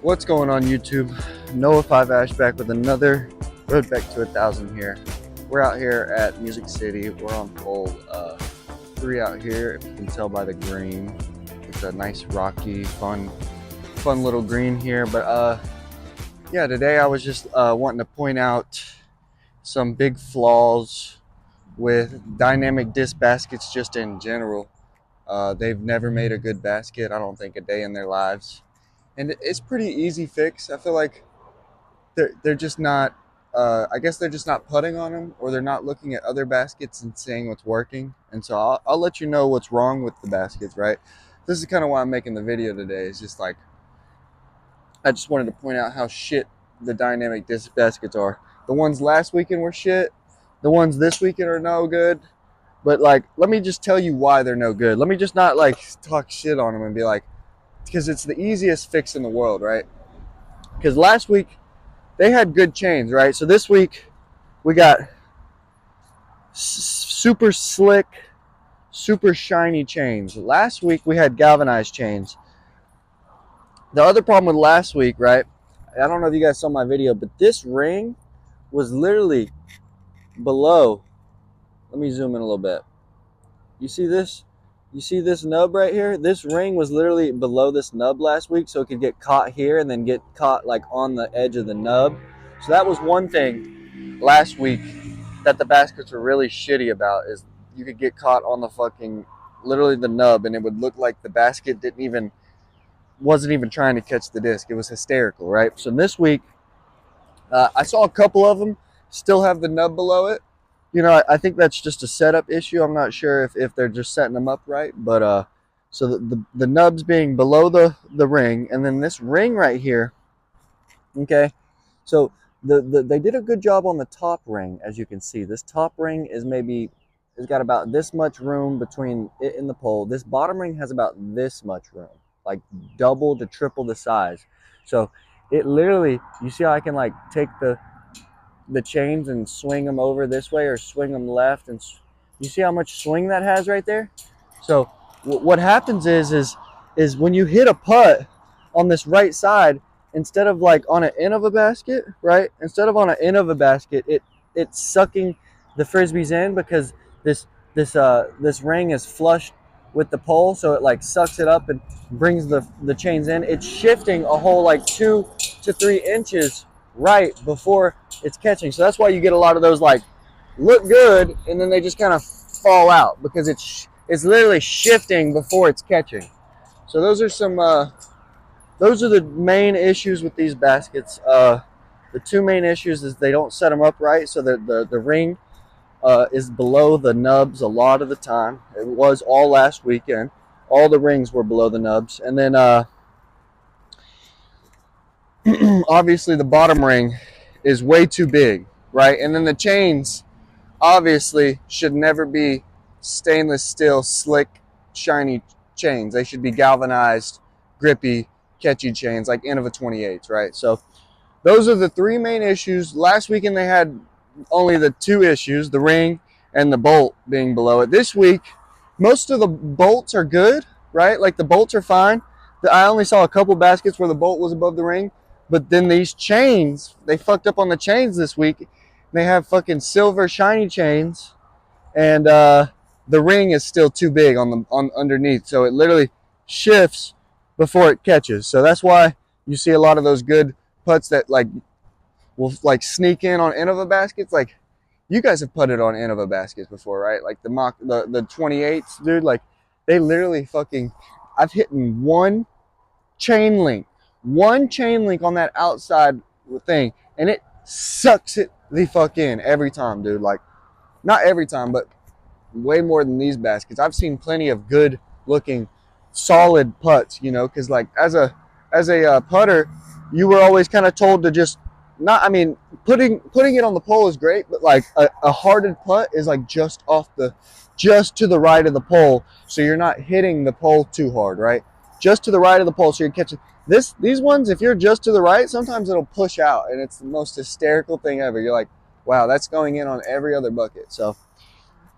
What's going on YouTube? Noah 5 Ash back with another Road Back to 1,000 here. We're out here at Music City. We're on pole 3 out here, if you can tell by the green. It's a nice rocky, fun little green here. But yeah, today I was just wanting to point out some big flaws with dynamic disc baskets just in general. They've never made a good basket, I don't think, a day in their lives. And it's pretty easy fix. I feel like they're just not. I guess they're just not putting on them, or they're not looking at other baskets and seeing what's working. And so I'll let you know what's wrong with the baskets, right? This is kind of why I'm making the video today. It's just like I just wanted to point out how shit the dynamic disc baskets are. The ones last weekend were shit. The ones this weekend are no good. But like, let me just tell you why they're no good. Let me just not like talk shit on them and be like, because it's the easiest fix in the world, right? Because last week they had good chains, right? So this week we got super slick, super shiny chains. Last week we had galvanized chains. The other problem with last week, right? I don't know if you guys saw my video, but this ring was literally below. Let me zoom in a little bit. You see this? You see this nub right here? This ring was literally below this nub last week, so it could get caught here and then get caught like on the edge of the nub. So that was one thing last week that the baskets were really shitty about, is you could get caught on the fucking literally the nub, and it would look like the basket wasn't even trying to catch the disc. It was hysterical, right? So this week I saw a couple of them still have the nub below it. You know, I think that's just a setup issue. I'm not sure if they're just setting them up right, but so the nubs being below the ring, and then this ring right here. Okay, so they did a good job on the top ring. As you can see, this top ring is maybe has got about this much room between it and the pole. This bottom ring has about this much room, like double to triple the size. So it literally, you see how I can like take the chains and swing them over this way or swing them left, and you see how much swing that has right there. So what happens is when you hit a putt on this right side, instead of like on an end of a basket, right? Instead of on an end of a basket, it's sucking the frisbees in, because this ring is flushed with the pole, so it like sucks it up and brings the chains in. It's shifting a whole like 2 to 3 inches right before it's catching. So that's why you get a lot of those like look good and then they just kind of fall out, because it's literally shifting before it's catching. So those are the main issues with these baskets. The two main issues is they don't set them up right, so the ring is below the nubs a lot of the time. It was all last weekend. All the rings were below the nubs, and then obviously the bottom ring is way too big, right? And then the chains obviously should never be stainless steel, slick, shiny chains. They should be galvanized, grippy, catchy chains like Innova 28s, right? So those are the three main issues. Last weekend they had only the two issues, the ring and the bolt being below it. This week, most of the bolts are good, right? Like the bolts are fine. I only saw a couple baskets where the bolt was above the ring, but then these chains, they fucked up on the chains this week. They have fucking silver shiny chains, and the ring is still too big on underneath, so it literally shifts before it catches. So that's why you see a lot of those good putts that like will like sneak in on Innova baskets. Like you guys have putted on Innova baskets before, right? Like the 28s, dude. Like they literally fucking. I've hit chain link, one chain link on that outside thing, and it sucks it the fuck in every time, dude. Like not every time, but way more than these baskets. I've seen plenty of good looking, solid putts, you know, because like as a putter, you were always kind of told to just not. I mean, putting it on the pole is great, but like a hearted putt is like just to the right of the pole, so you're not hitting the pole too hard, right? Just to the right of the pole, so you're catching these ones. If you're just to the right, sometimes it'll push out, and it's the most hysterical thing ever. You're like, wow, that's going in on every other bucket. So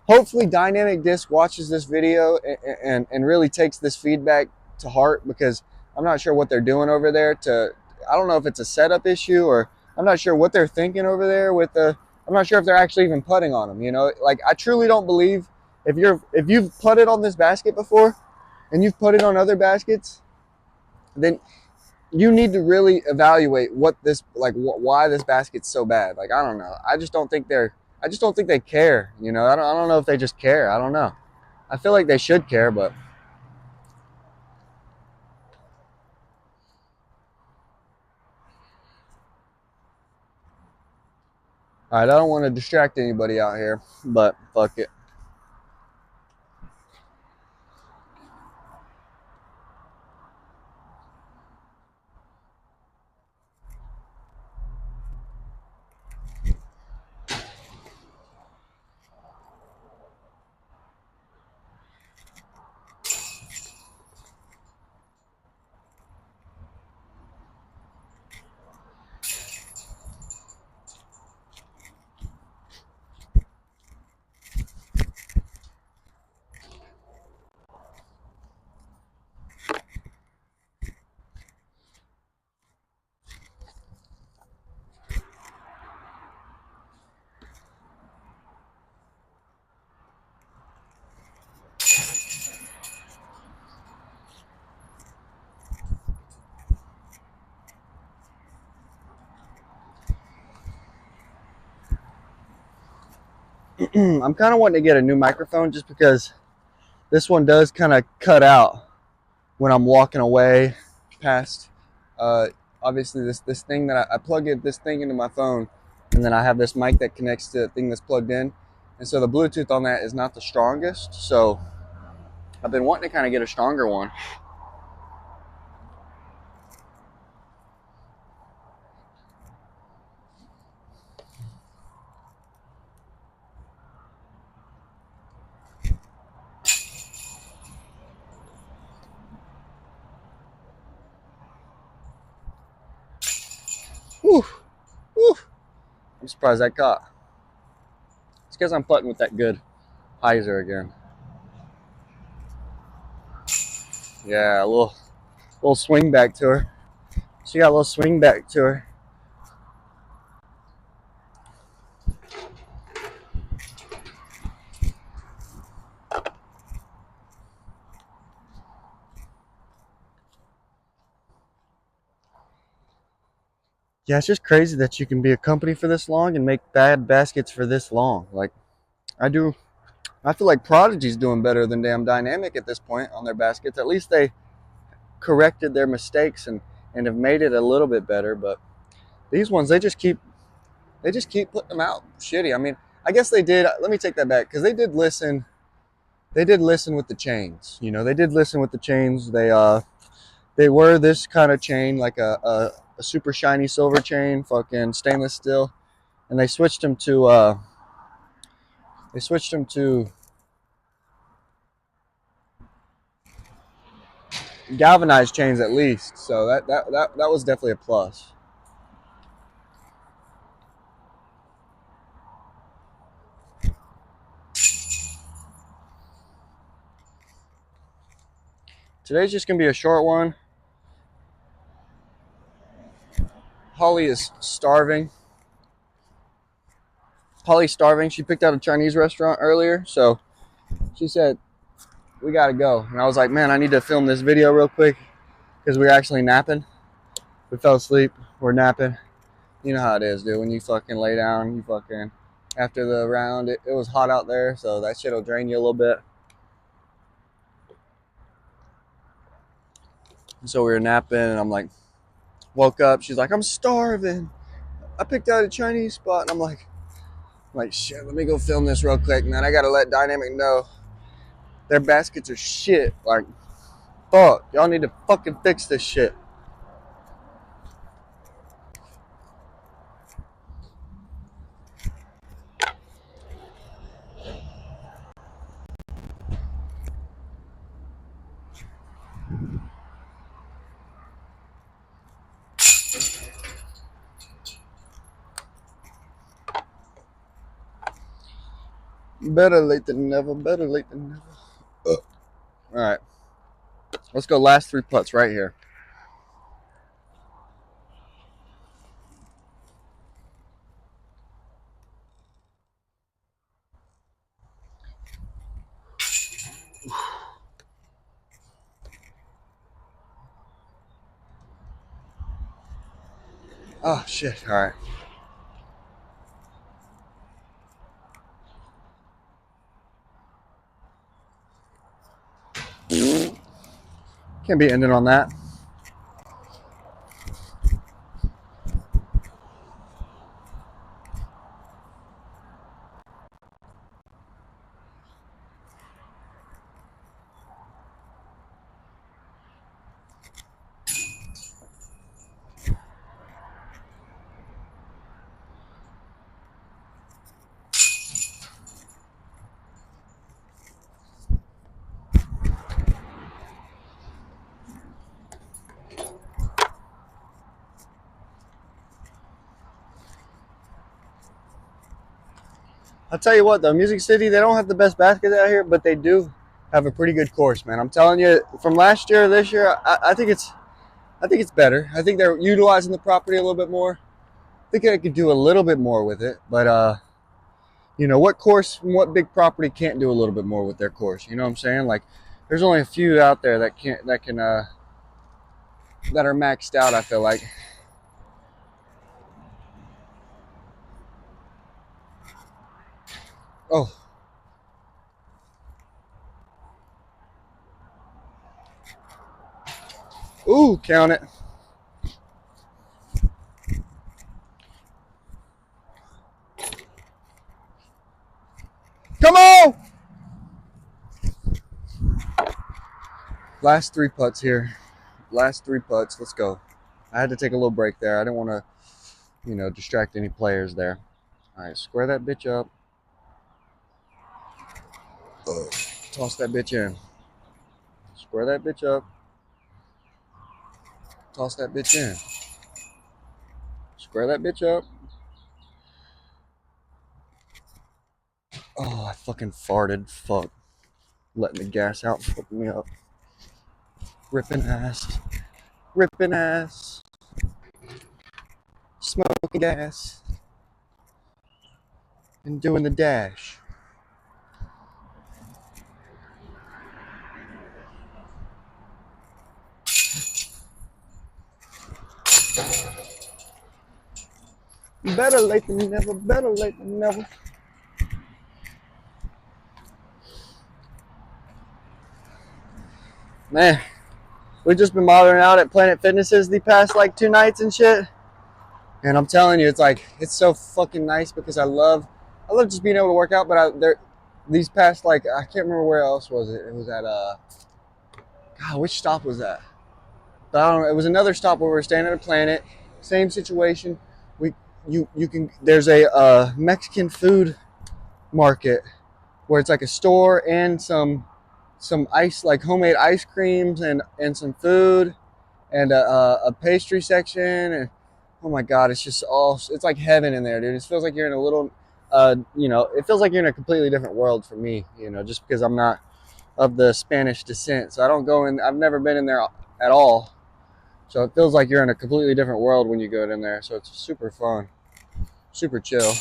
hopefully Dynamic Disc watches this video and really takes this feedback to heart, because I'm not sure what they're doing over there to I don't know if it's a setup issue or I'm not sure what they're thinking over there with the. I'm not sure if they're actually even putting on them. You know, like I truly don't believe if you've putted on this basket before and you've put it on other baskets, then you need to really evaluate what this like why this basket's so bad. Like I don't know. I just don't think they care. You know, I don't know if they just care. I don't know. I feel like they should care, but all right. I don't want to distract anybody out here, but fuck it. I'm kind of wanting to get a new microphone just because this one does kind of cut out when I'm walking away past. Uh, Obviously, this thing that I plug this thing into my phone, and then I have this mic that connects to the thing that's plugged in, and so the Bluetooth on that is not the strongest. So I've been wanting to kind of get a stronger one. Whew, whew. I'm surprised I caught. It's because I'm putting with that good hyzer again. Yeah, a little swing back to her. She got a little swing back to her. Yeah, it's just crazy that you can be a company for this long and make bad baskets for this long. Like I do, I feel like Prodigy's doing better than damn Dynamic at this point on their baskets. At least they corrected their mistakes and have made it a little bit better. But these ones, they just keep putting them out shitty. I mean, I guess they did. Let me take that back because they did listen. They did listen with the chains. You know, they did listen with the chains. They were this kind of chain, like a super shiny silver chain, fucking stainless steel, and they switched them to galvanized chains at least. So that was definitely a plus. Today's just gonna be a short one. Holly is starving. Holly's starving. She picked out a Chinese restaurant earlier, so she said we gotta go. And I was like, man, I need to film this video real quick because we're actually napping. We fell asleep. We're napping. You know how it is, dude. When you fucking lay down, you fucking after the round, it was hot out there, so that shit'll drain you a little bit. So we were napping, and I'm like, woke up. She's like, I'm starving. I picked out a Chinese spot, and I'm like, shit. Let me go film this real quick, man. I gotta let Dynamic know their baskets are shit. Like, fuck, y'all need to fucking fix this shit. Better late than never. Better late than never. All right, let's go last 3 putts right here. Oh, shit. All right. Can't be ending on that. I'll tell you what, though, Music City, they don't have the best baskets out here, but they do have a pretty good course, man. I'm telling you, from last year to this year, I think it's better. I think they're utilizing the property a little bit more. I think I could do a little bit more with it, but you know, what course, what big property can't do a little bit more with their course? You know what I'm saying? Like, there's only a few out there that that are maxed out. I feel like. Oh, ooh, count it. Come on! Last three putts here. Last three putts. Let's go. I had to take a little break there. I didn't want to, you know, distract any players there. All right, square that bitch up. Toss that bitch in. Square that bitch up. Toss that bitch in. Square that bitch up. Oh, I fucking farted. Fuck. Letting the gas out fucking me up. Ripping ass. Ripping ass. Smoking gas. And doing the dash. Better late than never. Better late than never. Man, we've just been modeling out at Planet Fitnesses the past like 2 nights and shit. And I'm telling you, it's like, it's so fucking nice because I love just being able to work out. But these past, like, I can't remember where else was it. It was at God, which stop was that? But I don't know. It was another stop where we were staying at a Planet. Same situation. You can, there's a Mexican food market where it's like a store and some ice, like homemade ice creams and some food and a pastry section. And oh my god, it's just all, it's like heaven in there, dude. It feels like you're in a little you know, it feels like you're in a completely different world for me, you know, just because I'm not of the Spanish descent, so I don't go in. I've never been in there at all, so it feels like you're in a completely different world when you go in there. So it's super fun, super chill.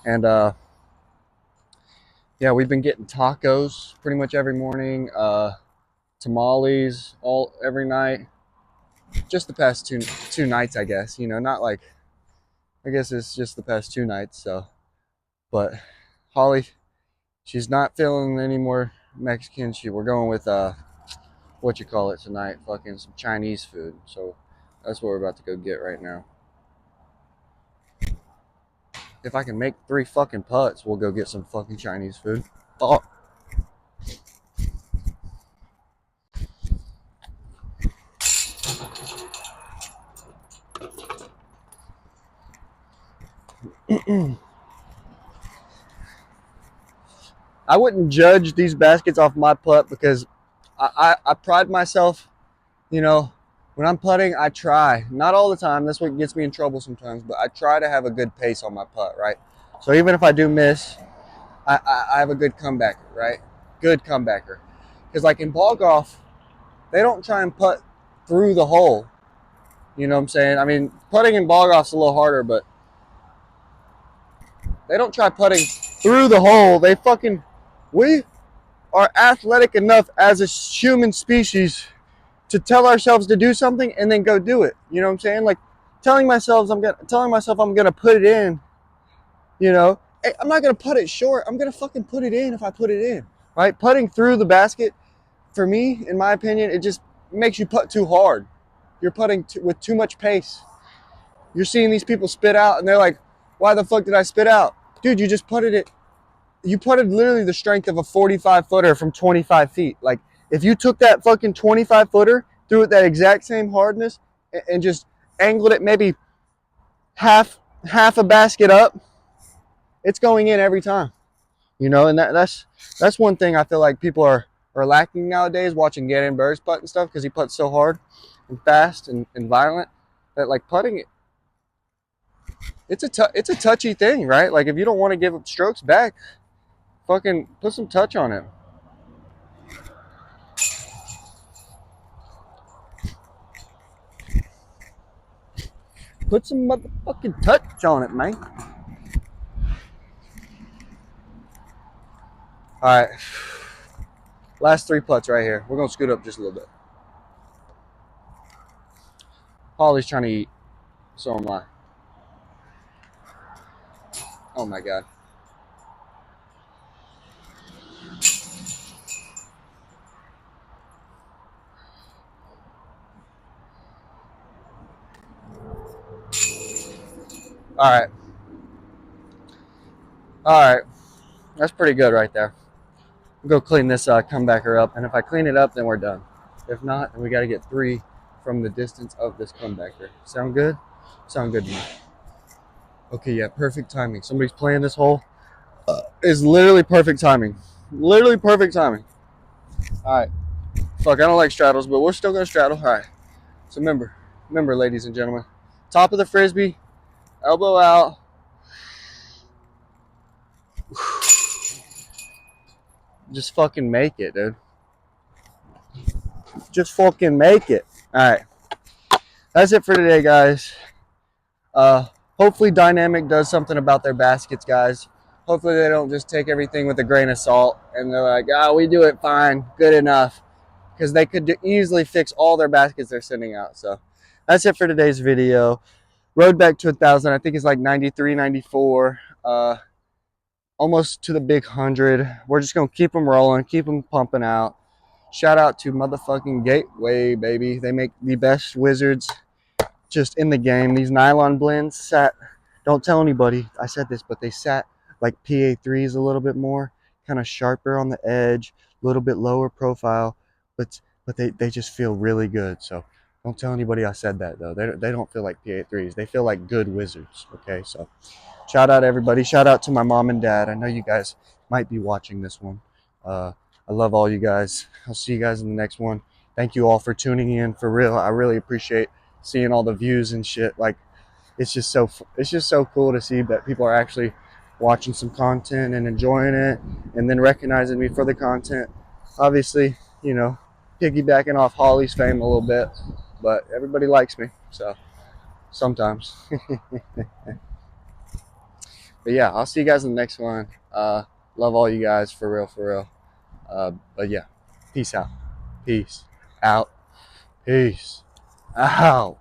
And yeah, we've been getting tacos pretty much every morning, tamales every night. Just the past two nights, I guess. You know, not like, I guess it's just the past 2 nights. So, but Holly, she's not feeling any more Mexican. We're going with what you call it tonight, fucking some Chinese food. So that's what we're about to go get right now. If I can make 3 fucking putts, we'll go get some fucking Chinese food. Oh. I wouldn't judge these baskets off my putt because I pride myself, you know, when I'm putting, I try. Not all the time. That's what gets me in trouble sometimes. But I try to have a good pace on my putt, right? So even if I do miss, I have a good comebacker, right? Good comebacker. Because like in ball golf, they don't try and putt through the hole. You know what I'm saying? I mean, putting in ball golf's a little harder, but they don't try putting through the hole. We are athletic enough as a human species to tell ourselves to do something and then go do it. You know what I'm saying? Like, telling myself I'm gonna put it in, you know. Hey, I'm not gonna put it short. I'm gonna fucking put it in if I put it in, right? Putting through the basket, for me, in my opinion, it just makes you putt too hard. You're putting with too much pace. You're seeing these people spit out, and they're like, "Why the fuck did I spit out, dude? You just putted it. You putted literally the strength of a 45 footer from 25 feet. Like, if you took that fucking 25 footer, threw it that exact same hardness, and just angled it maybe half a basket up, it's going in every time, you know. And that's one thing I feel like people are lacking nowadays, watching Gannon Burrs putt and stuff, because he putts so hard and fast and violent, that like putting it, it's a touchy thing, right? Like, if you don't want to give strokes back, fucking put some touch on it. Put some motherfucking touch on it, man. All right, last 3 putts right here. We're gonna scoot up just a little bit. Holly's trying to eat, so am I. Oh my god. All right. All right. That's pretty good right there. We'll go clean this comebacker up, and if I clean it up, then we're done. If not, then we got to get 3 from the distance of this comebacker. Sound good? Sound good to me. Okay, yeah, perfect timing. Somebody's playing this hole. It's literally perfect timing. Literally perfect timing. All right. Fuck, I don't like straddles, but we're still going to straddle. All right. So remember, ladies and gentlemen, top of the frisbee, elbow out. Just fucking make it, dude. Just fucking make it. All right. That's it for today, guys. Hopefully Dynamic does something about their baskets, guys. Hopefully they don't just take everything with a grain of salt and they're like, we do it fine, good enough. Because they could easily fix all their baskets they're sending out. So that's it for today's video. Road back to 1,000. I think it's like 93, 94. Almost to the big 100. We're just going to keep them rolling, keep them pumping out. Shout out to motherfucking Gateway, baby. They make the best wizards just in the game. These nylon blends sat, don't tell anybody I said this, but they sat like PA3s a little bit more, kind of sharper on the edge, a little bit lower profile, but they just feel really good. So don't tell anybody I said that, though. They don't feel like PA3s. They feel like good wizards. Okay, so shout out everybody. Shout out to my mom and dad. I know you guys might be watching this one. I love all you guys. I'll see you guys in the next one. Thank you all for tuning in, for real. I really appreciate seeing all the views and shit. Like, it's just so cool to see that people are actually watching some content and enjoying it, and then recognizing me for the content. Obviously, you know, piggybacking off Holly's fame a little bit, but everybody likes me, so sometimes. But yeah, I'll see you guys in the next one. Love all you guys, for real. But yeah, peace out. Peace out. Peace out.